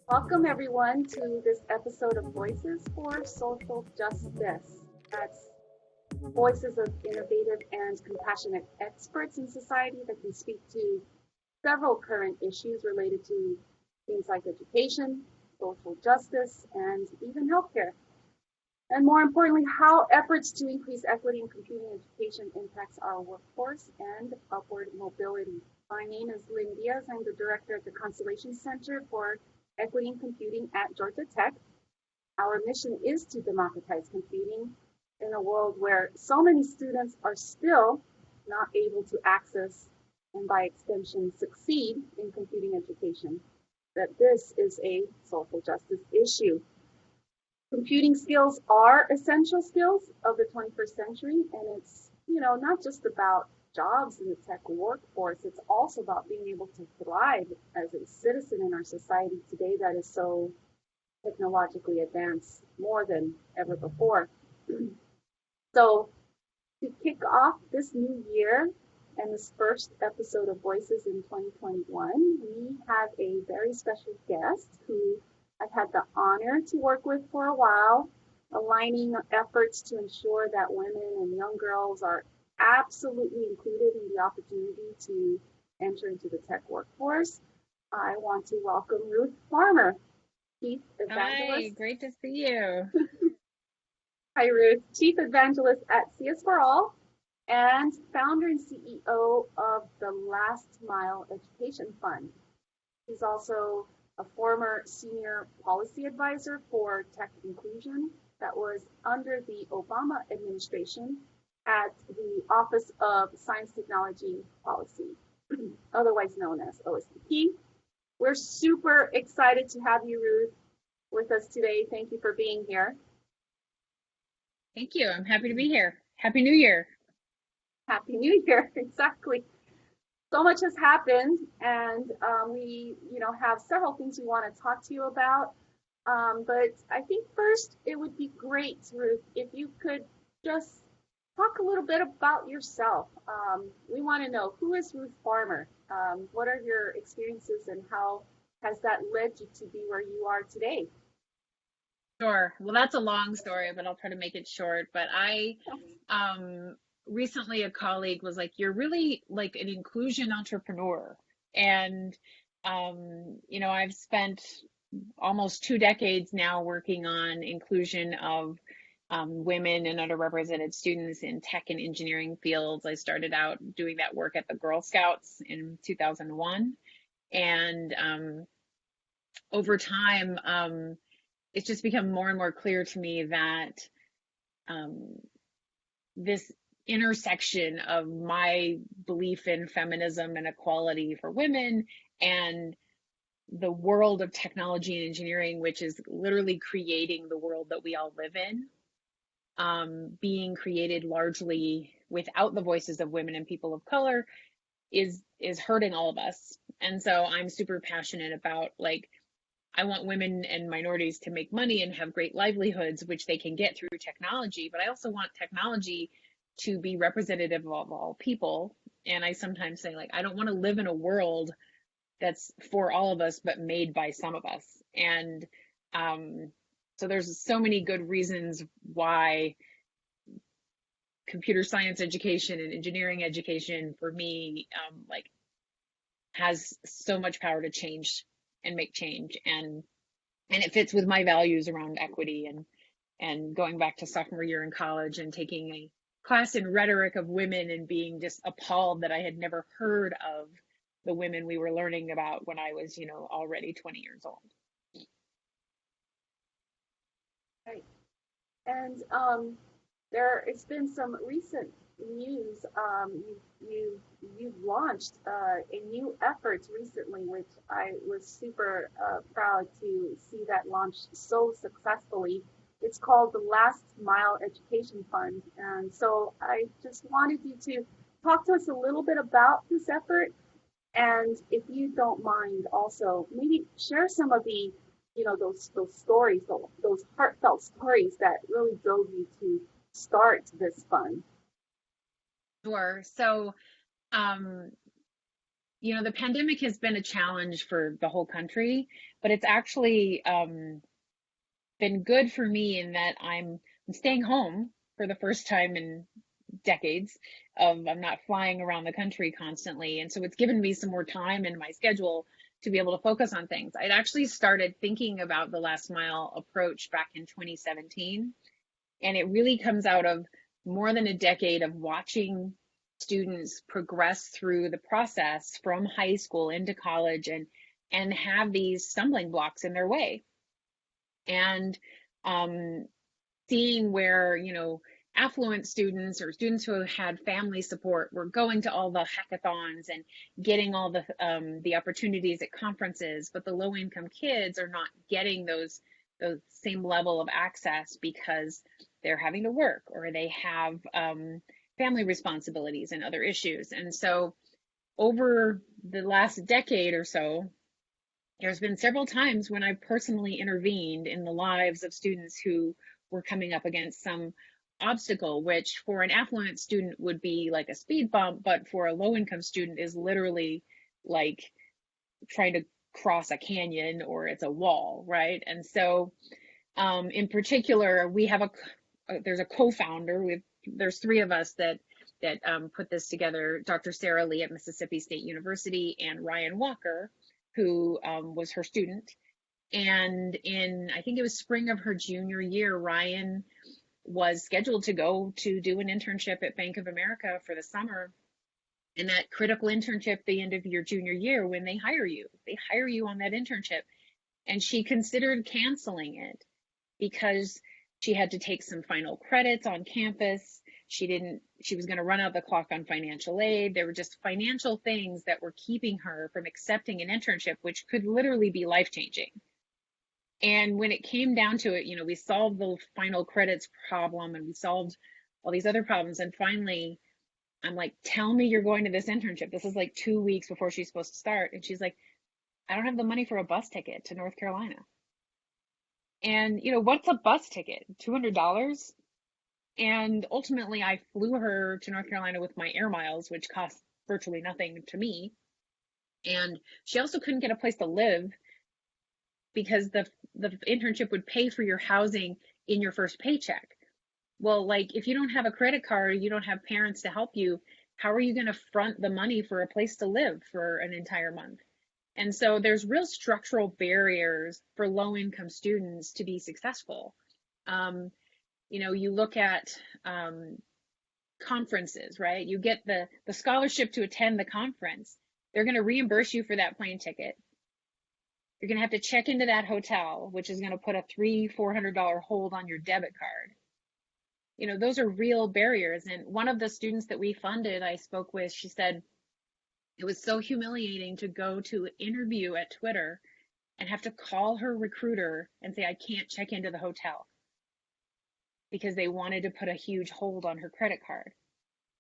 Welcome everyone to this episode of Voices for Social Justice. That's voices of innovative and compassionate experts in society that can speak to several current issues related to things like education, social justice, and even healthcare. And more importantly, how efforts to increase equity in computing education impacts our workforce and upward mobility. My name is Lien Diaz. I'm the director at the Constellation Center for Equity in Computing at Georgia Tech. Our mission is to democratize computing in a world where so many students are still not able to access and by extension succeed in computing education, that this is a social justice issue. Computing skills are essential skills of the 21st century, and it's, not just about jobs in the tech workforce, it's also about being able to thrive as a citizen in our society today that is so technologically advanced more than ever before. So to kick off this new year and this first episode of Voices in 2021, we have a very special guest who I've had the honor to work with for a while, aligning efforts to ensure that women and young girls are absolutely included in the opportunity to enter into the tech workforce. I want to welcome Ruthe Farmer, Chief Evangelist. Hi, great to see you. Hi, Ruthe. Chief Evangelist at CS for All and founder and CEO of the Last Mile Education Fund. He's also a former senior policy advisor for tech inclusion that was under the Obama administration at the Office of Science Technology Policy, otherwise known as OSTP. We're super excited to have you, Ruthe, with us today. Thank you for being here. Thank you. I'm happy to be here. Happy New Year. Happy New Year. Exactly. So much has happened, and we, have several things we want to talk to you about. But I think first it would be great, Ruthe, if you could just talk a little bit about yourself. We want to know, who is Ruthe Farmer? What are your experiences, and how has that led you to be where you are today? Sure. Well, that's a long story, but I'll try to make it short. But I recently, a colleague was like, "You're really like an inclusion entrepreneur." And I've spent almost 2 decades now working on inclusion of women and underrepresented students in tech and engineering fields. I started out doing that work at the Girl Scouts in 2001, and over time, it's just become more and more clear to me that this intersection of my belief in feminism and equality for women and the world of technology and engineering, which is literally creating the world that we all live in, being created largely without the voices of women and people of color, is hurting all of us. And so I'm super passionate about, I want women and minorities to make money and have great livelihoods, which they can get through technology, but I also want technology to be representative of all people. And I sometimes say, I don't want to live in a world that's for all of us, but made by some of us. And so there's so many good reasons why computer science education and engineering education for me, has so much power to change and make change. And it fits with my values around equity and going back to sophomore year in college and taking a class in rhetoric of women and being just appalled that I had never heard of the women we were learning about when I was, already 20 years old. Right. And it's been some recent news. You've launched a new effort recently, which I was super proud to see that launch so successfully. It's called the Last Mile Education Fund. And so I just wanted you to talk to us a little bit about this effort. And if you don't mind, also maybe share some of the, those stories, those heartfelt stories that really drove you to start this fund. Sure. So, um, the pandemic has been a challenge for the whole country, but it's actually been good for me in that I'm staying home for the first time in decades. I'm not flying around the country constantly, and so it's given me some more time in my schedule to be able to focus on things. I'd actually started thinking about the last mile approach back in 2017, and it really comes out of more than a decade of watching students progress through the process from high school into college and have these stumbling blocks in their way. And um, seeing where, affluent students or students who had family support were going to all the hackathons and getting all the opportunities at conferences, but the low income kids are not getting those same level of access because they're having to work or they have family responsibilities and other issues. And so over the last decade or so, there's been several times when I personally intervened in the lives of students who were coming up against some obstacle, which for an affluent student would be like a speed bump, but for a low income student is literally like trying to cross a canyon or it's a wall, right? And so, in particular, we have there's a co-founder. There's three of us that put this together: Dr. Sarah Lee at Mississippi State University and Ryan Walker, who was her student. And I think it was spring of her junior year, Ryan was scheduled to go to do an internship at Bank of America for the summer. And that critical internship, the end of your junior year, when they hire you on that internship. And she considered canceling it because she had to take some final credits on campus. She was going to run out the clock on financial aid. There were just financial things that were keeping her from accepting an internship, which could literally be life changing. And when it came down to it, we solved the final credits problem and we solved all these other problems. And finally, I'm like, tell me you're going to this internship. This is like 2 weeks before she's supposed to start. And she's like, I don't have the money for a bus ticket to North Carolina. And, what's a bus ticket? $200? And ultimately, I flew her to North Carolina with my air miles, which cost virtually nothing to me. And she also couldn't get a place to live because the internship would pay for your housing in your first paycheck. Well, like if you don't have a credit card, you don't have parents to help you, how are you going to front the money for a place to live for an entire month? And so there's real structural barriers for low income students to be successful. You look at conferences, right? You get the scholarship to attend the conference. They're going to reimburse you for that plane ticket. You're going to have to check into that hotel, which is going to put a $300-400 hold on your debit card. Those are real barriers. And one of the students that we funded, I spoke with, she said it was so humiliating to go to an interview at Twitter and have to call her recruiter and say, I can't check into the hotel because they wanted to put a huge hold on her credit card.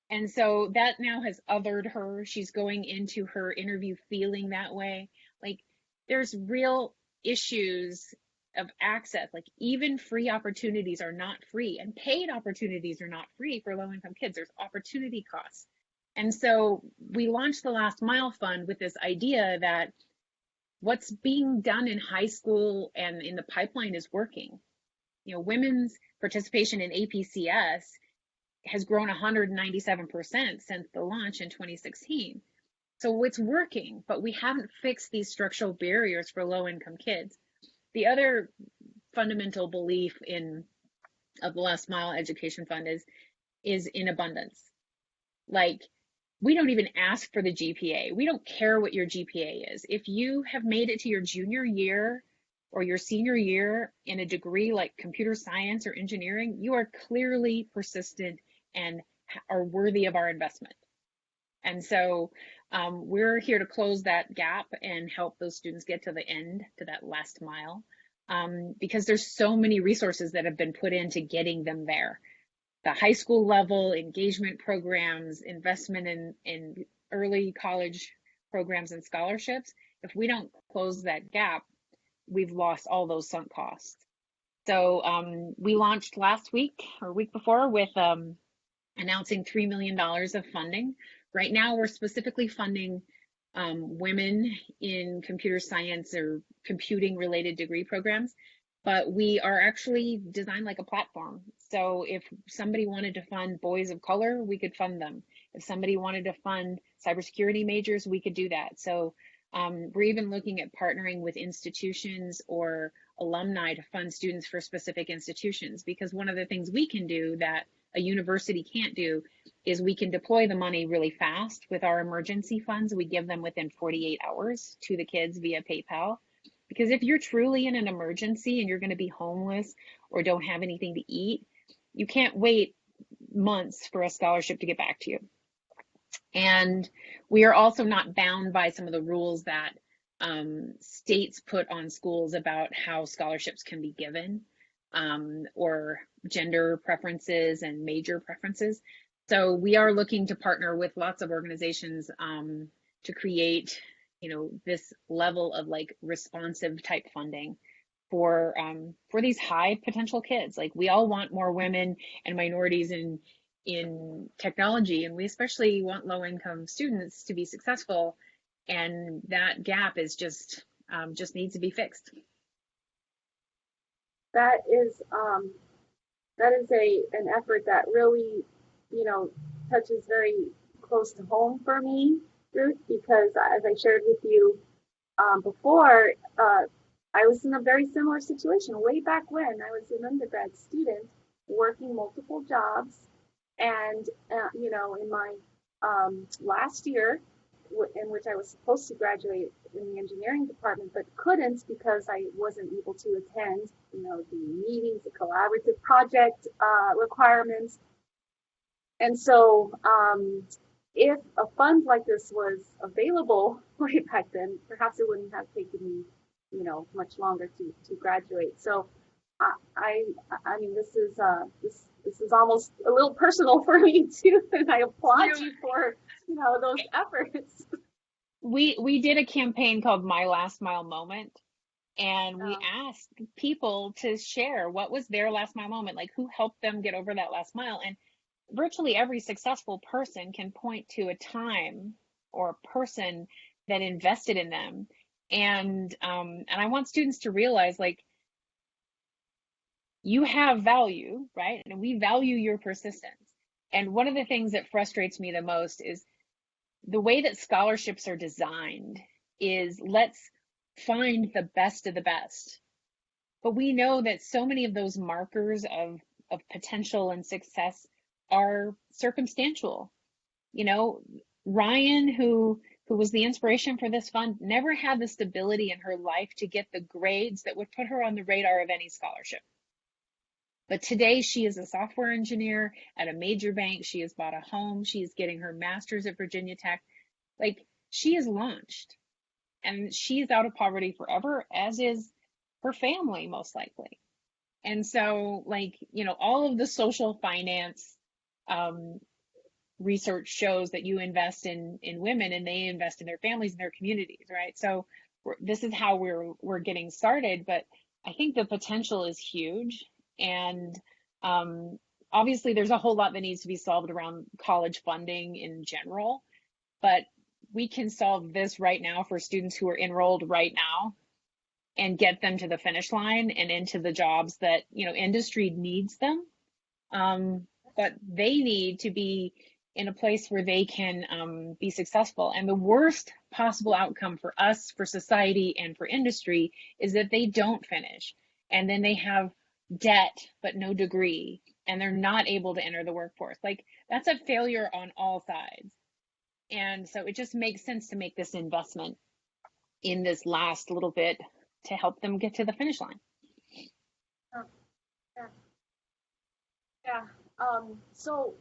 And so that now has othered her. She's going into her interview feeling that way. Like there's real issues of access. Like even free opportunities are not free, and paid opportunities are not free for low income kids. There's opportunity costs. And so we launched the Last Mile Fund with this idea that what's being done in high school and in the pipeline is working. Women's participation in APCS has grown 197% since the launch in 2016. So it's working, but we haven't fixed these structural barriers for low income kids. The other fundamental belief of the Last Mile Education Fund is in abundance. Like we don't even ask for the GPA. We don't care what your GPA is. If you have made it to your junior year or your senior year in a degree like computer science or engineering, you are clearly persistent and are worthy of our investment. And so we're here to close that gap and help those students get to the end, to that last mile, because there's so many resources that have been put into getting them there. The high school level engagement programs, investment in early college programs and scholarships. If we don't close that gap, we've lost all those sunk costs. So we launched last week or week before with announcing $3 million of funding. Right now, we're specifically funding women in computer science or computing related degree programs, but we are actually designed like a platform. So if somebody wanted to fund boys of color, we could fund them. If somebody wanted to fund cybersecurity majors, we could do that. So we're even looking at partnering with institutions or alumni to fund students for specific institutions, because one of the things we can do that a university can't do is we can deploy the money really fast with our emergency funds. We give them within 48 hours to the kids via PayPal. Because if you're truly in an emergency and you're going to be homeless or don't have anything to eat, you can't wait months for a scholarship to get back to you. And we are also not bound by some of the rules that states put on schools about how scholarships can be given, or gender preferences and major preferences. So we are looking to partner with lots of organizations to create, this level of like responsive type funding for these high potential kids. Like, we all want more women and minorities in technology, and we especially want low income students to be successful, and that gap is just needs to be fixed. That is an effort that really, you know, touches very close to home for me, Ruth, because as I shared with you before, I was in a very similar situation way back when I was an undergrad student working multiple jobs. And, in my last year, in which I was supposed to graduate in the engineering department, but couldn't because I wasn't able to attend, the meetings, the collaborative project requirements. And so if a fund like this was available way back then, perhaps it wouldn't have taken me, much longer to graduate. So I mean, this is almost a little personal for me too, and I applaud you for those efforts. We did a campaign called My Last Mile Moment, and we asked people to share what was their last mile moment, like who helped them get over that last mile. And virtually every successful person can point to a time or a person that invested in them. And I want students to realize, like, you have value, right? And we value your persistence. And one of the things that frustrates me the most is the way that scholarships are designed is, let's find the best of the best. But we know that so many of those markers of potential and success are circumstantial. Ryan, who was the inspiration for this fund, never had the stability in her life to get the grades that would put her on the radar of any scholarship. But today she is a software engineer at a major bank. She has bought a home. She is getting her master's at Virginia Tech. Like, she is launched, and she's out of poverty forever, as is her family, most likely. And so, like, all of the social finance research shows that you invest in women and they invest in their families and their communities, right? So this is how we're getting started, but I think the potential is huge. And obviously there's a whole lot that needs to be solved around college funding in general, but we can solve this right now for students who are enrolled right now and get them to the finish line and into the jobs that, industry needs them. But they need to be in a place where they can be successful. And the worst possible outcome for us, for society, and for industry is that they don't finish. And then they have debt, but no degree, and they're not able to enter the workforce. Like, that's a failure on all sides. And so it just makes sense to make this investment in this last little bit to help them get to the finish line. Oh, yeah. Yeah. So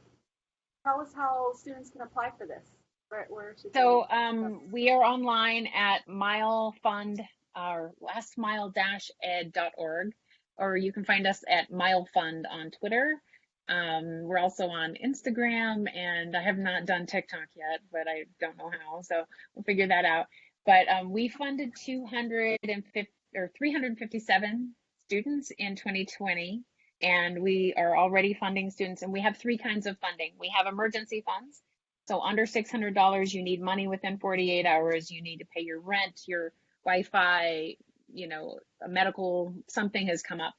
tell us how students can apply for this. Where should So they? we are online at milefund, or lastmile-ed.org, or you can find us at milefund on Twitter. We're also on Instagram, and I have not done TikTok yet, but I don't know how, so we'll figure that out. But we funded 357 students in 2020. And we are already funding students, and we have three kinds of funding. We have emergency funds. So under $600, you need money within 48 hours. You need to pay your rent, your Wi-Fi, a medical, something has come up.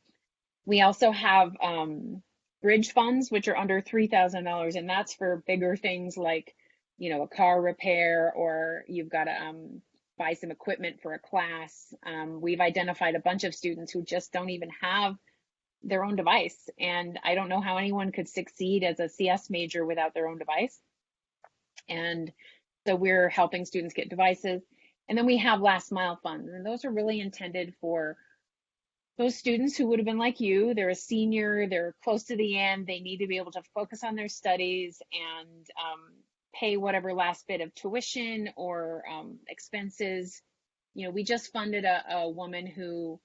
We also have bridge funds, which are under $3,000, and that's for bigger things like, a car repair, or you've got to buy some equipment for a class. We've identified a bunch of students who just don't even have their own device, and I don't know how anyone could succeed as a CS major without their own device. And so we're helping students get devices. And then we have last mile funds, and those are really intended for those students who would have been like you. They're a senior, they're close to the end, they need to be able to focus on their studies and pay whatever last bit of tuition or expenses. We just funded a woman who,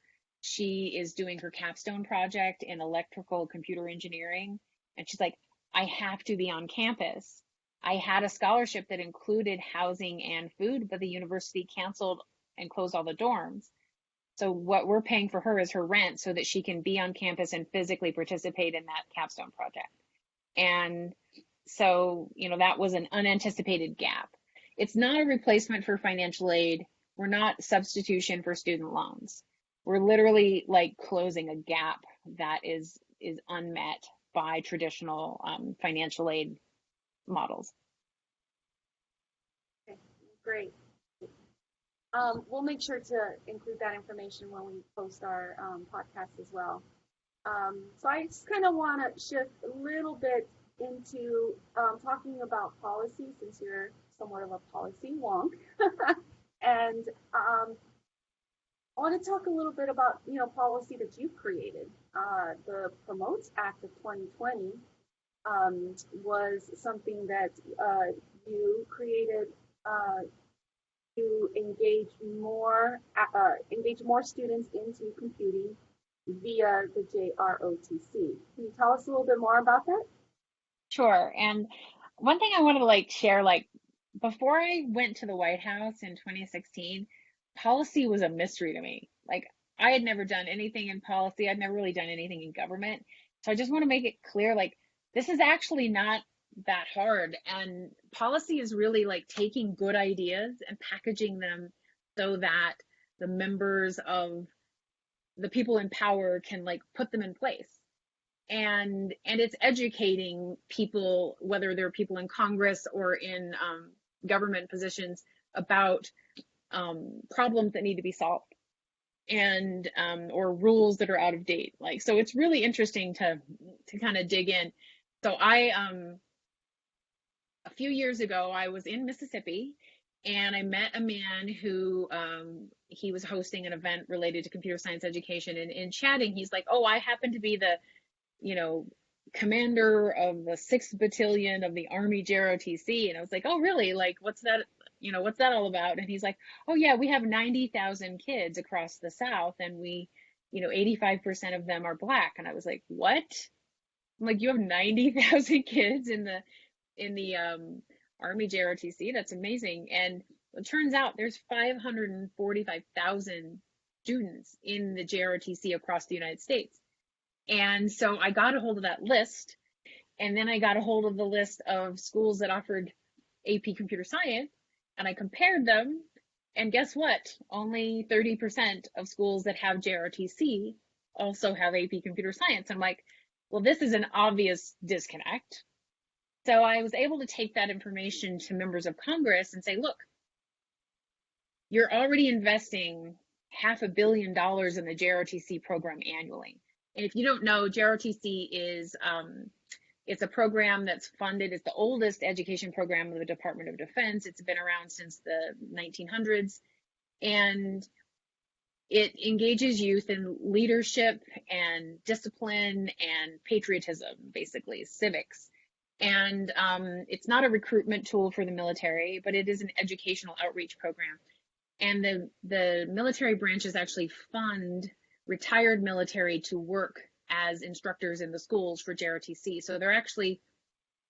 she is doing her capstone project in electrical computer engineering, and she's like, I have to be on campus. I had a scholarship that included housing and food, but the university canceled and closed all the dorms. So what we're paying for her is her rent so that she can be on campus and physically participate in that capstone project. And so, that was an unanticipated gap. It's not a replacement for financial aid. We're not substitution for student loans. We're literally like closing a gap that is unmet by traditional financial aid models. Okay, great. We'll make sure to include that information when we post our podcast as well. So I just kind of want to shift a little bit into talking about policy, since you're somewhat of a policy wonk. And I want to talk a little bit about, policy that you've created. The Promotes Act of 2020 was something that you created to engage more students into computing via the JROTC. Can you tell us a little bit more about that? Sure. And one thing I wanted to share, before I went to the White House in 2016, policy was a mystery to me. I had never done anything in policy. I'd never really done anything in government. So I just want to make it clear, this is actually not that hard. And policy is really taking good ideas and packaging them so that the members of the people in power can put them in place. And it's educating people, whether they're people in Congress or in government positions, about problems that need to be solved, and or rules that are out of date. So it's really interesting to kind of dig in. So a few years ago, I was in Mississippi, and I met a man who he was hosting an event related to computer science education, and in chatting, he's like, oh, I happen to be the commander of the 6th Battalion of the Army JROTC. And I was like, oh, really? What's that? What's that all about? And he's like, oh, yeah, we have 90,000 kids across the South, and 85% of them are Black. And I was like, what? I'm like, you have 90,000 kids in the Army JROTC? That's amazing. And it turns out there's 545,000 students in the JROTC across the United States. And so I got a hold of that list, and then I got a hold of the list of schools that offered AP Computer Science, and I compared them, and guess what? Only 30% of schools that have JROTC also have AP Computer Science. I'm like, well, this is an obvious disconnect. So I was able to take that information to members of Congress and say, look, you're already investing $500 million in the JROTC program annually. And if you don't know, JROTC is it's a program that's funded. It's the oldest education program of the Department of Defense. It's been around since the 1900s, and it engages youth in leadership and discipline and patriotism, basically civics. And it's not a recruitment tool for the military, but it is an educational outreach program. And the military branches actually fund retired military to work as instructors in the schools for JROTC. So they're actually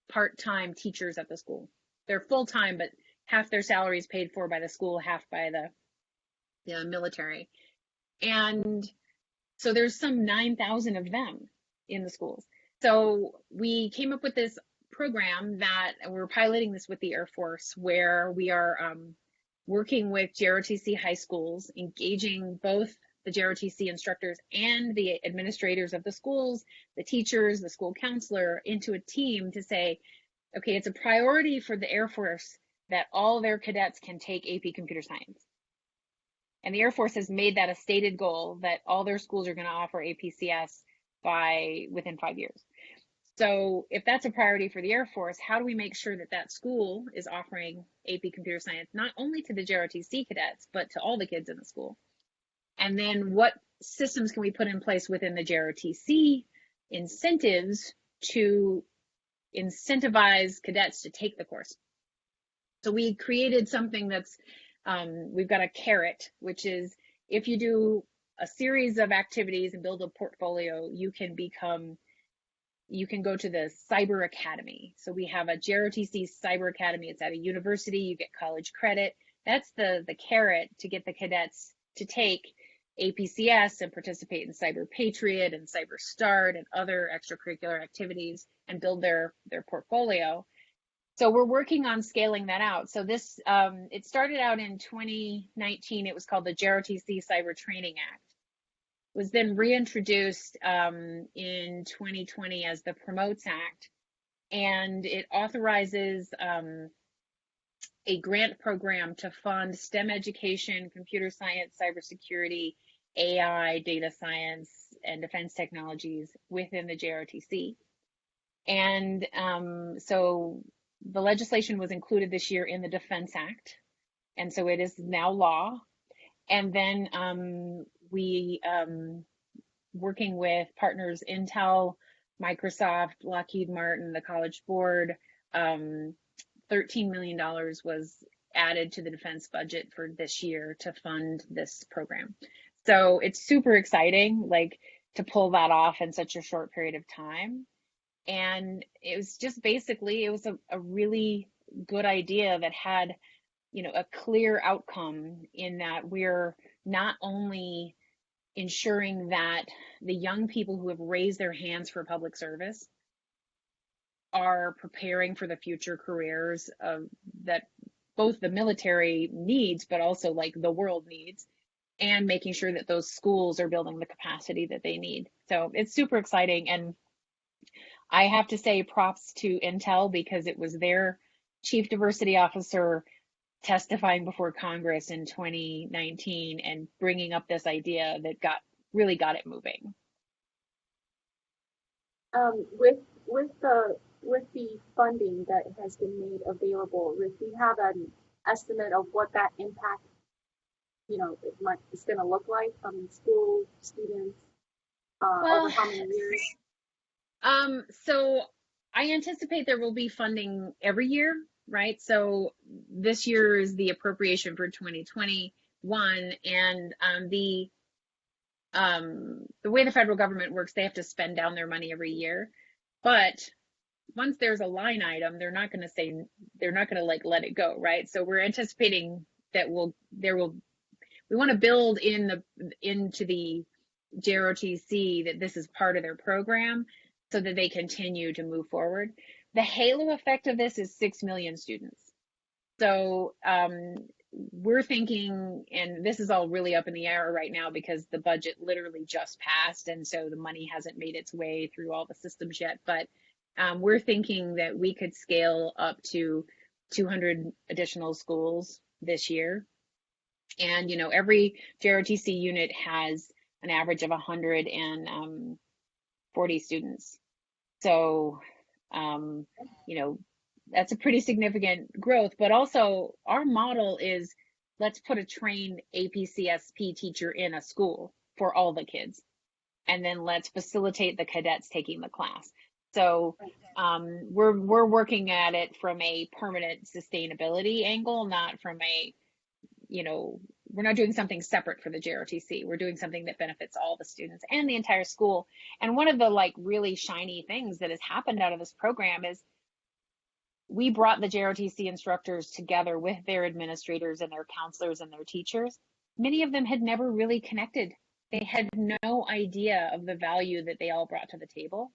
part-time teachers at the school. They're full-time, but half their salary is paid for by the school, half by the military. And so there's some 9,000 of them. in the schools. So we came up with this program that we're piloting this with the Air Force, where we are working with JROTC high schools, engaging both the JROTC instructors and the administrators of the schools, the teachers, the school counselor, into a team to say, okay, it's a priority for the Air Force that all their cadets can take AP Computer Science. And the Air Force has made that a stated goal that all their schools are going to offer APCS by within 5 years. So if that's a priority for the Air Force, how do we make sure that that school is offering AP Computer Science, not only to the JROTC cadets, but to all the kids in the school? And then what systems can we put in place within the JROTC incentives to incentivize cadets to take the course? So we created something that's, we've got a carrot, which is if you do a series of activities and build a portfolio, you can go to the Cyber Academy. So we have a JROTC Cyber Academy. It's at a university, you get college credit. That's the carrot to get the cadets to take APCS and participate in Cyber Patriot and Cyber Start and other extracurricular activities and build their portfolio. So we're working on scaling that out. So this, it started out in 2019. It was called the JROTC Cyber Training Act. It was then reintroduced in 2020 as the Promotes Act. And it authorizes a grant program to fund STEM education, computer science, cybersecurity, AI, data science, and defense technologies within the JROTC. And so the legislation was included this year in the Defense Act, and so it is now law. And then we, working with partners Intel, Microsoft, Lockheed Martin, the College Board, $13 million was added to the defense budget for this year to fund this program. So it's super exciting, like, to pull that off in such a short period of time. And it was just basically, it was a really good idea that had, a clear outcome, in that we're not only ensuring that the young people who have raised their hands for public service are preparing for the future careers that both the military needs, but also like the world needs, and making sure that those schools are building the capacity that they need. So it's super exciting. And I have to say props to Intel, because it was their chief diversity officer testifying before Congress in 2019 and bringing up this idea that really got it moving. With the funding that has been made available, do you have an estimate of what that impact, it's going to look like on school students over how many years? So I anticipate there will be funding every year, right? So this year is the appropriation for 2021, and the way the federal government works, they have to spend down their money every year. But once there's a line item, they're not going to like let it go, right? So we're anticipating that we want to build into the JROTC that this is part of their program, so that they continue to move forward. The halo effect of this is 6 million students. So we're thinking, and this is all really up in the air right now because the budget literally just passed, and so the money hasn't made its way through all the systems yet, but we're thinking that we could scale up to 200 additional schools this year. And, every JROTC unit has an average of 140 students. So, that's a pretty significant growth, but also our model is, let's put a trained APCSP teacher in a school for all the kids, and then let's facilitate the cadets taking the class. So we're working at it from a permanent sustainability angle, not from a, we're not doing something separate for the JROTC. We're doing something that benefits all the students and the entire school. And one of the really shiny things that has happened out of this program is we brought the JROTC instructors together with their administrators and their counselors and their teachers. Many of them had never really connected They had no idea of the value that they all brought to the table.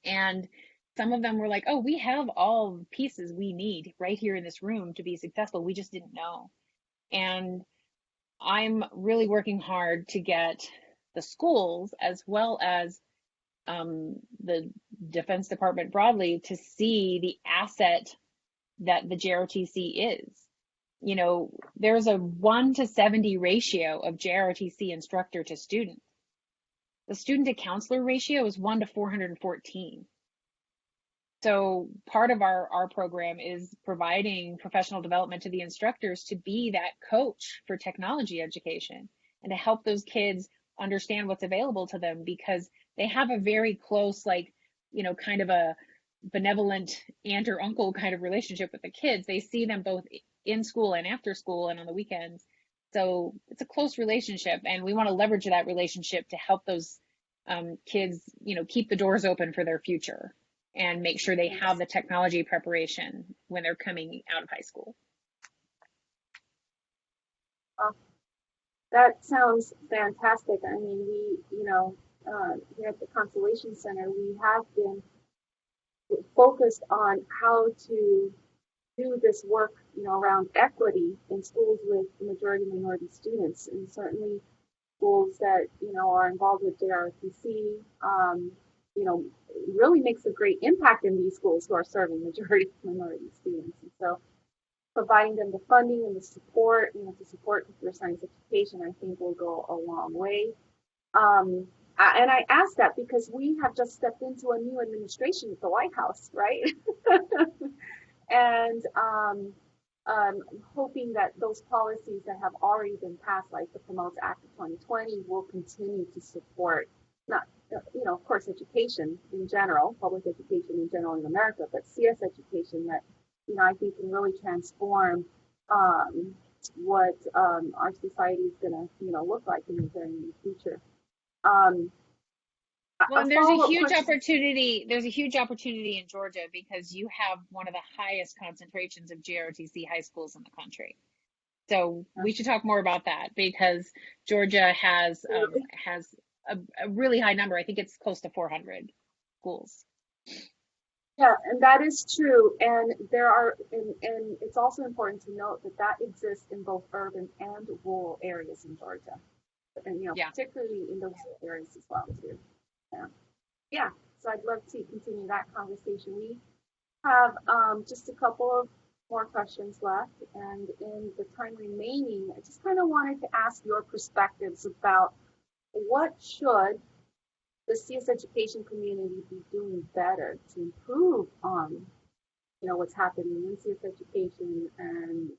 And some of them were like, oh, we have all the pieces we need right here in this room to be successful. We just didn't know. And I'm really working hard to get the schools as well as the Defense Department broadly to see the asset that the JROTC is. You know, there's a 1 to 70 ratio of JROTC instructor to student. The student to counselor ratio is 1 to 414. So part of our program is providing professional development to the instructors to be that coach for technology education and to help those kids understand what's available to them, because they have a very close, like, you know, kind of a benevolent aunt or uncle kind of relationship with the kids. They see them both in school and after school and on the weekends. So it's a close relationship, and we want to leverage that relationship to help those kids, you know, keep the doors open for their future and make sure they have the technology preparation when they're coming out of high school. That sounds fantastic. I mean, here at the Constellation Center, we have been focused on how to do this work, around equity in schools with majority minority students, and certainly schools that, are involved with JROTC, really makes a great impact in these schools who are serving majority minority students. And so providing them the funding and the support, to support computer science education, I think will go a long way. And I ask that because we have just stepped into a new administration at the White House, right? And hoping that those policies that have already been passed, like the Promotes Act of 2020, will continue to support not, of course, education in general, public education in general in America, but CS education that, I think can really transform what our society is going to, look like in the very near future. Well, and there's a huge opportunity. There's a huge opportunity in Georgia because you have one of the highest concentrations of JROTC high schools in the country. So we should talk more about that because Georgia has a really high number. I think it's close to 400 schools. Yeah, and that is true. And there are, and it's also important to note that exists in both urban and rural areas in Georgia, and particularly in the rural areas as well too. Yeah. So I'd love to continue that conversation. We have just a couple of more questions left, and in the time remaining, I just kind of wanted to ask your perspectives about what should the CS education community be doing better to improve on, what's happening in CS education and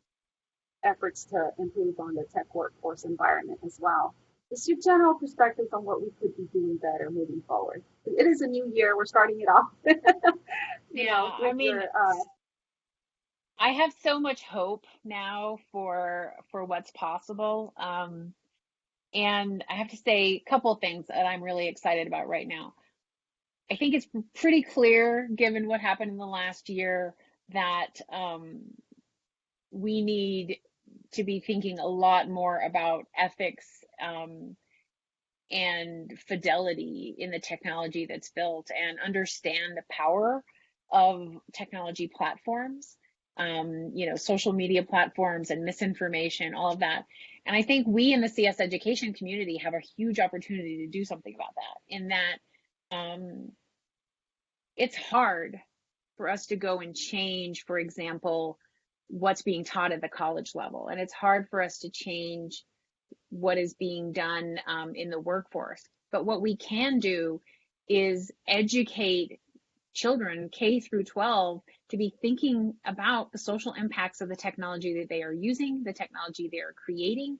efforts to improve on the tech workforce environment as well. Just your general perspectives on what we could be doing better moving forward. It is a new year. We're starting it off. I have so much hope now for what's possible. And I have to say a couple of things that I'm really excited about right now. I think it's pretty clear, given what happened in the last year, that we need to be thinking a lot more about ethics and fidelity in the technology that's built, and understand the power of technology platforms, social media platforms and misinformation, all of that. And I think we in the CS education community have a huge opportunity to do something about that, in that it's hard for us to go and change, for example, what's being taught at the college level. And it's hard for us to change what is being done in the workforce. But what we can do is educate children K through 12 to be thinking about the social impacts of the technology that they are using, the technology they are creating,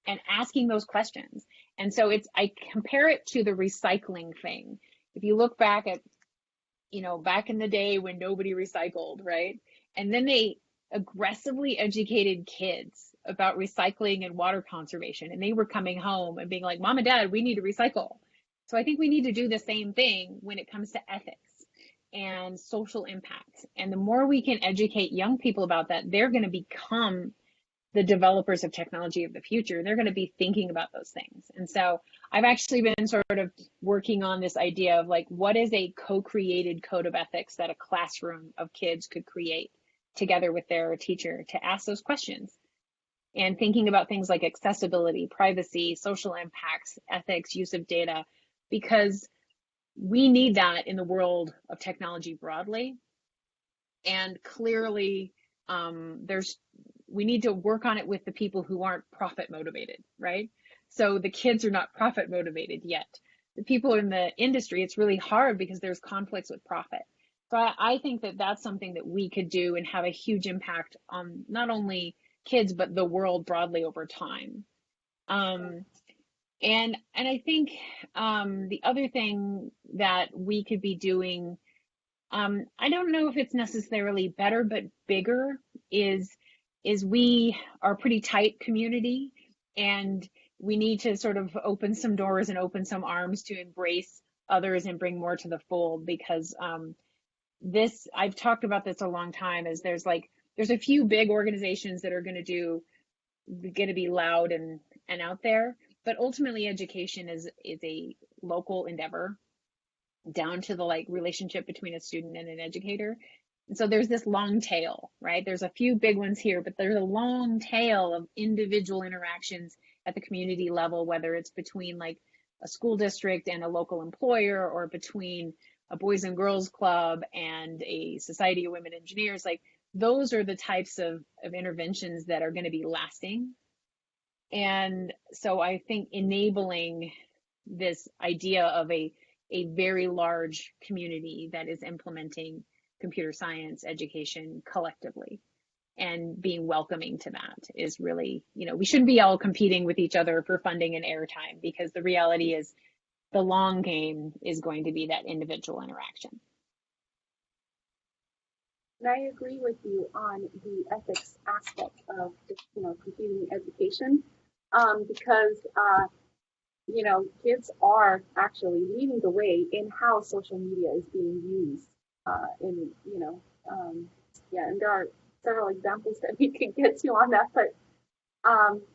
and asking those questions. And so I compare it to the recycling thing. If you look back at, back in the day when nobody recycled, right? And then they aggressively educated kids about recycling and water conservation. And they were coming home and being like, Mom and Dad, we need to recycle. So I think we need to do the same thing when it comes to ethics and social impact. And the more we can educate young people about that, they're going to become the developers of technology of the future. They're going to be thinking about those things. And so I've actually been sort of working on this idea of like, what is a co-created code of ethics that a classroom of kids could create together with their teacher to ask those questions, and thinking about things like accessibility, privacy, social impacts, ethics, use of data, because we need that in the world of technology broadly. And clearly, we need to work on it with the people who aren't profit motivated, right? So the kids are not profit motivated yet. The people in the industry, it's really hard because there's conflicts with profit. So I think that that's something that we could do and have a huge impact on not only kids, but the world broadly over time. And I think the other thing that we could be doing, I don't know if it's necessarily better, but bigger, is we are a pretty tight community, and we need to sort of open some doors and open some arms to embrace others and bring more to the fold, because this, I've talked about this a long time, is there's a few big organizations that are going to be loud and out there, but ultimately education is a local endeavor, down to the like relationship between a student and an educator. And so there's this long tail, right? There's a few big ones here, but there's a long tail of individual interactions at the community level, whether it's between like a school district and a local employer, or between a Boys and Girls Club and a Society of Women Engineers. Like, those are the types of interventions that are going to be lasting. And so I think enabling this idea of a very large community that is implementing computer science education collectively and being welcoming to that is really, we shouldn't be all competing with each other for funding and airtime, because the reality is the long game is going to be that individual interaction. And I agree with you on the ethics aspect of computing education, because kids are actually leading the way in how social media is being used. And there are several examples that we can get to on that, but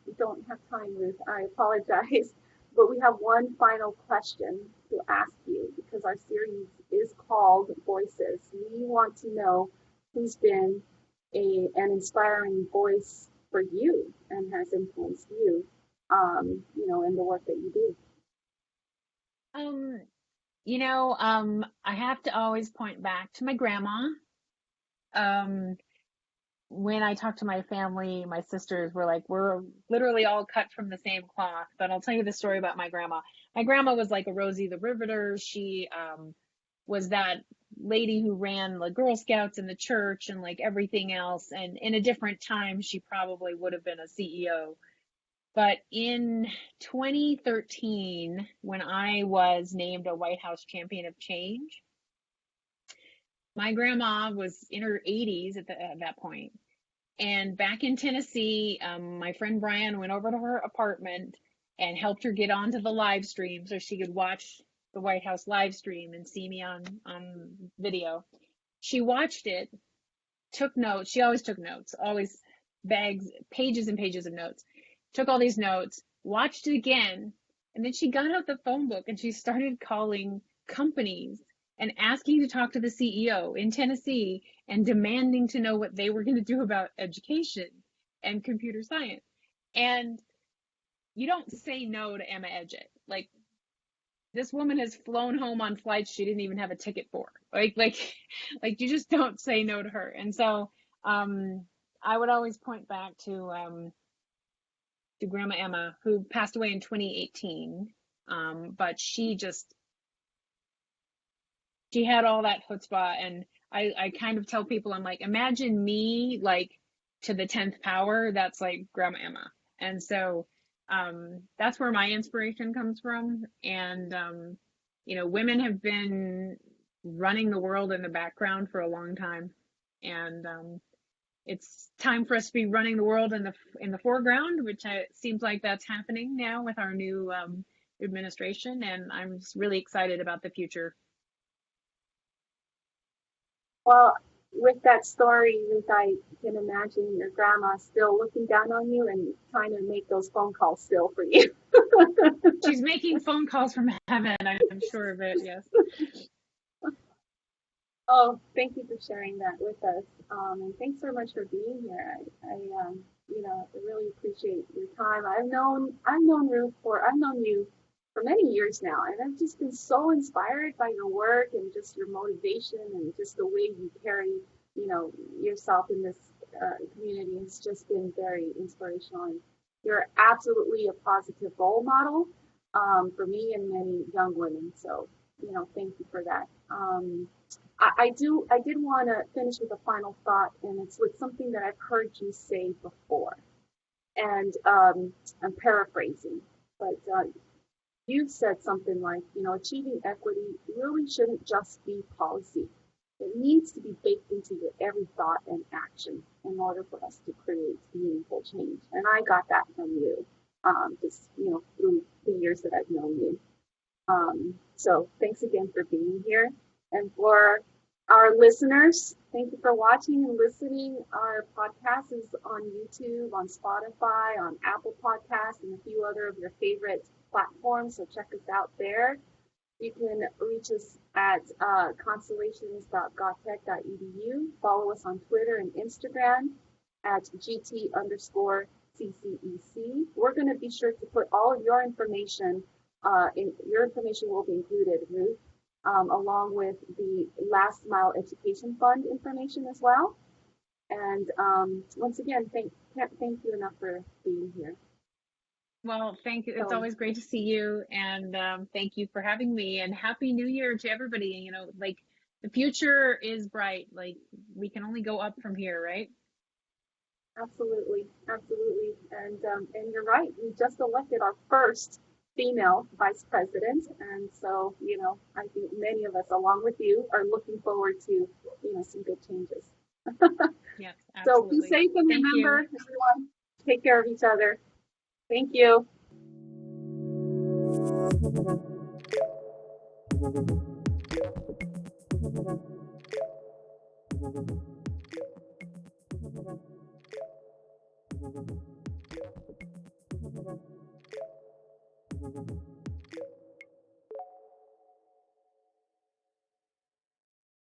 we don't have time, Ruth. I apologize. But we have one final question to ask you, because our series is called Voices. We want to know who's been an inspiring voice for you and has influenced you, in the work that you do. I have to always point back to my grandma. When I talk to my family, my sisters were like, we're literally all cut from the same cloth. But I'll tell you the story about my grandma. My grandma was like a Rosie the Riveter. She was that lady who ran the Girl Scouts and the church and like everything else. And in a different time, she probably would have been a CEO. But in 2013, when I was named a White House Champion of Change, my grandma was in her 80s at that point. And back in Tennessee, my friend Brian went over to her apartment and helped her get onto the live stream so she could watch the White House live stream and see me on video. She watched it, took notes. She always took notes, always pages and pages of notes. Took all these notes, watched it again, and then she got out the phone book and she started calling companies and asking to talk to the CEO in Tennessee and demanding to know what they were going to do about education and computer science. And you don't say no to Emma Edgett. Like, this woman has flown home on flights she didn't even have a ticket for. Like you just don't say no to her. And so I would always point back to Grandma Emma, who passed away in 2018. But she had all that chutzpah, and I kind of tell people, I'm like, imagine me like to the 10th power. That's like Grandma Emma. And so that's where my inspiration comes from. And women have been running the world in the background for a long time, and it's time for us to be running the world in the foreground, which seems like that's happening now with our new administration, and I'm just really excited about the future. Well, with that story, Ruth, I can imagine your grandma still looking down on you and trying to make those phone calls still for you. She's making phone calls from heaven. I'm sure of it. Yes. Oh, thank you for sharing that with us. And thanks so much for being here. I really appreciate your time. I've known you for many years now, and I've just been so inspired by your work and just your motivation and just the way you carry, yourself in this community. It's just been very inspirational, and you're absolutely a positive role model for me and many young women. So, thank you for that. I did want to finish with a final thought, and it's with something that I've heard you say before. And I'm paraphrasing, but you said something like, achieving equity really shouldn't just be policy. It needs to be baked into your every thought and action in order for us to create meaningful change. And I got that from you, just, through the years that I've known you. So thanks again for being here. And for our listeners, thank you for watching and listening. Our podcast is on YouTube, on Spotify, on Apple Podcasts, and a few other of your favorite platforms. So check us out there. You can reach us at constellations.gottech.edu. Follow us on Twitter and Instagram at GT_CCEC. We're going to be sure to put all of your information your information will be included, Ruth, along with the Last Mile Education Fund information as well. And once again, can't thank you enough for being here. Well, thank you. It's always great to see you, and thank you for having me. And Happy New Year to everybody. The future is bright. Like, we can only go up from here, right? Absolutely, absolutely. And you're right. We just elected our first female vice president, and so I think many of us, along with you, are looking forward to some good changes. Yes, absolutely. So be safe, and remember, everyone, take care of each other. Thank you.